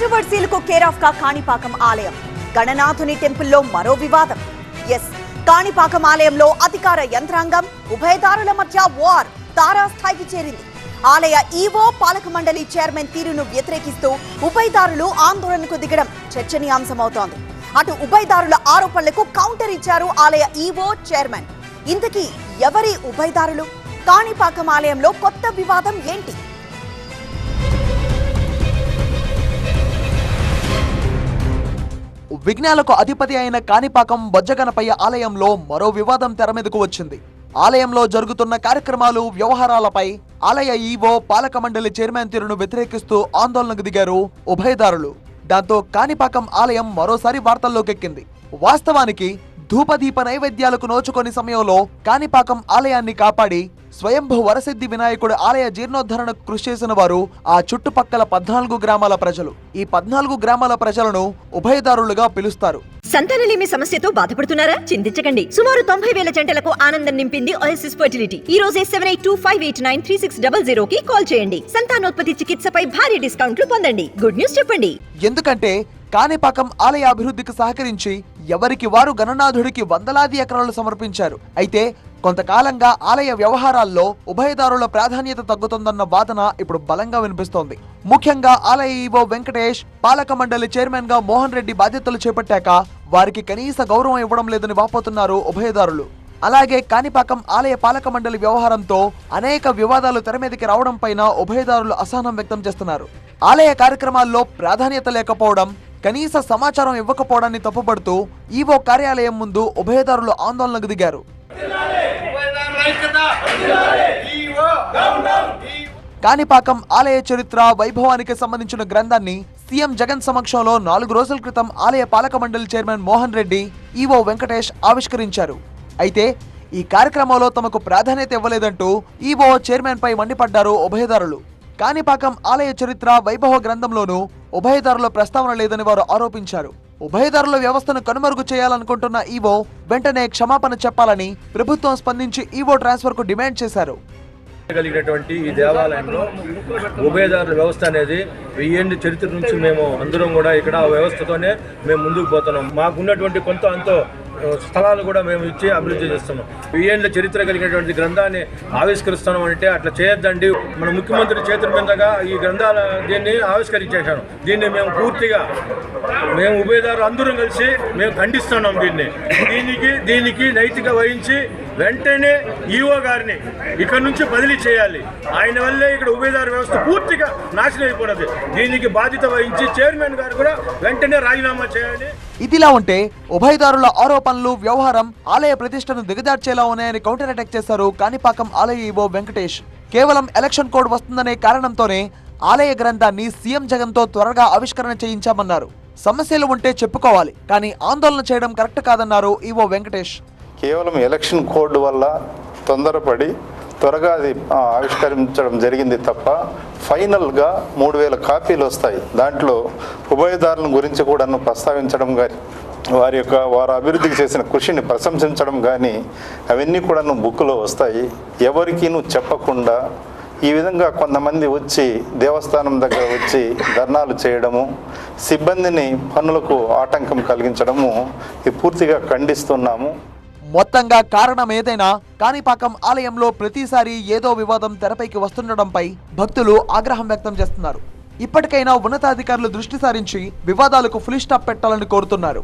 కాంట్రవర్సీలకు care of కా కాణిపాకం ఆలయం. గణనాథుని టెంపుల్లో మరో వివాదం. కాణిపాకం ఆలయంలో అధికార యంత్రాంగం ఉభయదారుల మధ్య వార్ తారాస్థాయికి చేరింది. ఆలయ ఈవో పాలక మండలి చైర్మన్ తీరును వ్యతిరేకిస్తూ ఉభయదారులు ఆందోళనకు దిగడం చర్చనీయాంశమవుతోంది. అటు ఉభయదారుల ఆరోపణలకు కౌంటర్ ఇచ్చారు ఆలయ ఈవో చైర్మన్. ఇంతకీ ఎవరి ఉభయదారులు? కాణిపాకం ఆలయంలో కొత్త వివాదం ఏంటి? విఘ్నాలకు అధిపతి అయిన కాణిపాకం బొజ్జగణపయ్య ఆలయంలో మరో వివాదం తెరమీదకు వచ్చింది. ఆలయంలో జరుగుతున్న కార్యక్రమాలు, వ్యవహారాలపై ఆలయ ఈవో పాలక మండలి చైర్మన్ తీరును వ్యతిరేకిస్తూ ఆందోళనకు దిగారు ఉభయదారులు. దాంతో కాణిపాకం ఆలయం మరోసారి వార్తల్లోకెక్కింది. వాస్తవానికి ధూపదీప నైవేద్యాలకు నోచుకొని సమయంలో కాణిపాకం ఆలయాన్ని కాపాడి స్వయంభూ వరసిద్ధి వినాయకుడి ఆలయ జీర్ణోద్ధరణకు కృషి చేసిన వారు ఆ చుట్టుపక్కల 14 గ్రామాల ప్రజలు. ఈ 14 గ్రామాల ప్రజలను ఉభయదారులుగా పిలుస్తారు. సంతానలేమి సమస్యతో బాధపడుతున్నారా? చింతించకండి. సుమారు 90,000 జంటలకు ఆనందం నింపింది ఓఎస్ఎస్ ఫర్టిలిటీ. ఈ రోజే 7825893600 కి కాల్ చేయండి. సంతానోత్పత్తి చికిత్సపై భారీ డిస్కౌంట్లు పొందండి. గుడ్ న్యూస్ చెప్పండి. ఎందుకంటే కాణిపాకం ఆలయ అభివృద్ధికి సహకరించి ఎవరికి వారు గణనాథుడికి వందలాది ఎకరాలు సమర్పించారు. అయితే కొంతకాలంగా ఆలయ వ్యవహారాల్లో ఉభయదారుల ప్రాధాన్యత తగ్గుతుందన్న వాదన ఇప్పుడు బలంగా వినిపిస్తోంది. ముఖ్యంగా ఆలయ ఈవో వెంకటేష్ పాలక మండలి చైర్మన్ గా మోహన్ రెడ్డి బాధ్యతలు చేపట్టాక వారికి కనీస గౌరవం ఇవ్వడం లేదని వాపోతున్నారు ఉభయదారులు. అలాగే కాణిపాకం ఆలయ పాలక మండలి వ్యవహారంతో అనేక వివాదాలు తెరమీదకి రావడం పైన ఉభయదారులు అసహనం వ్యక్తం చేస్తున్నారు. ఆలయ కార్యక్రమాల్లో ప్రాధాన్యత లేకపోవడం, కనీస సమాచారం ఇవ్వకపోవడాన్ని తప్పుపడుతూ ఈవో కార్యాలయం ముందు ఉభయదారులు ఆందోళనకు దిగారు. కాణిపాకం ఆలయ చరిత్ర, వైభవానికి సంబంధించిన గ్రంథాన్ని సీఎం జగన్ సమక్షంలో 4 రోజుల క్రితం ఆలయ పాలక మండలి చైర్మన్ మోహన్ రెడ్డి, ఈవో వెంకటేష్ ఆవిష్కరించారు. అయితే ఈ కార్యక్రమంలో తమకు ప్రాధాన్యత ఇవ్వలేదంటూ ఈవో చైర్మన్ పై మండిపడ్డారు ఉభయదారులు. కాణిపాకం ఆలయ చరిత్ర, వైభవ గ్రంథంలోనూ ఉభయదారుల ప్రస్తావన లేదని వారు ఆరోపించారు. ఉభయదారుల వ్యవస్థను కనుమరుగు చేయాలనుకుంటున్న ఈవో వెంటనే క్షమాపణ చెప్పాలని ప్రభుత్వం స్పందించి ఈవో ట్రాన్స్ఫర్ కు డిమాండ్ చేశారు. కలిగినటువంటి ఈ దేవాలయంలో ఉభయదారుల వ్యవస్థ అనేది 1000 ఏళ్ల చరిత్ర నుంచి మేము అందరం కూడా ఇక్కడ ఆ వ్యవస్థతోనే మేము ముందుకు పోతున్నాం. మాకున్నటువంటి కొంత అంతో స్థలాలు కూడా మేము ఇచ్చి అభివృద్ధి చేస్తున్నాం. 1000 ఏళ్ల చరిత్ర కలిగినటువంటి గ్రంథాన్ని ఆవిష్కరిస్తున్నాం అంటే అట్లా చేయొద్దండి. మన ముఖ్యమంత్రి చేతుల మీదుగా ఈ గ్రంథాల దీన్ని ఆవిష్కరించేశాను. దీన్ని మేము పూర్తిగా మేము ఉభయదారులు అందరం కలిసి మేము ఖండిస్తున్నాం. దీనికి నైతిక వహించి వెంటనే ఈవో గారిని ఇక్కడ నుంచి బదిలీ చేయాలి. ఆయన వల్లే ఇక్కడ ఉభయదారు వ్యవస్థ పూర్తిగా నాశనం అయిపోయినది. దీనికి బాధ్యత వహించి చైర్మన్ గారు కూడా వెంటనే రాజీనామా చేయాలి. ఇదిలా ఉంటే ఉభయదారుల ఆరోపణలు, వ్యవహారం ఆలయ ప్రతిష్టను దిగజార్చేలా ఉన్నాయని కౌంటర్ అటాక్ చేశారు కాణిపాకం ఆలయ ఈవో వెంకటేష్. కేవలం ఎలక్షన్ కోడ్ వస్తుందనే కారణంతోనే ఆలయ గ్రంథాన్ని సీఎం జగన్ తో త్వరగా ఆవిష్కరణ చేయించామన్నారు. సమస్యలు ఉంటే చెప్పుకోవాలి, కానీ ఆందోళన చేయడం కరెక్ట్ కాదన్నారు ఈవో వెంకటేష్. కేవలం ఎలక్షన్ కోడ్ వల్ల తొందరపడి త్వరగా అది ఆవిష్కరించడం జరిగింది తప్ప ఫైనల్గా 3000 కాపీలు వస్తాయి. దాంట్లో ఉభయదారుల గురించి కూడా ప్రస్తావించడం కానీ, వారు అభివృద్ధికి చేసిన కృషిని ప్రశంసించడం కానీ అవన్నీ కూడా బుక్లో వస్తాయి. ఎవరికి చెప్పకుండా ఈ విధంగా కొంతమంది వచ్చి దేవస్థానం దగ్గర వచ్చి ధర్నాలు చేయడము, సిబ్బందిని పనులకు ఆటంకం కలిగించడము ఇది పూర్తిగా ఖండిస్తున్నాము. మొత్తంగా కారణం ఏదైనా కాణిపాకం ఆలయంలో ప్రతిసారి ఏదో వివాదం తెరపైకి వస్తుండడంపై భక్తులు ఆగ్రహం వ్యక్తం చేస్తున్నారు. ఇప్పటికైనా ఉన్నతాధికారులు దృష్టి సారించి వివాదాలకు ఫుల్ స్టాప్ పెట్టాలని కోరుతున్నారు.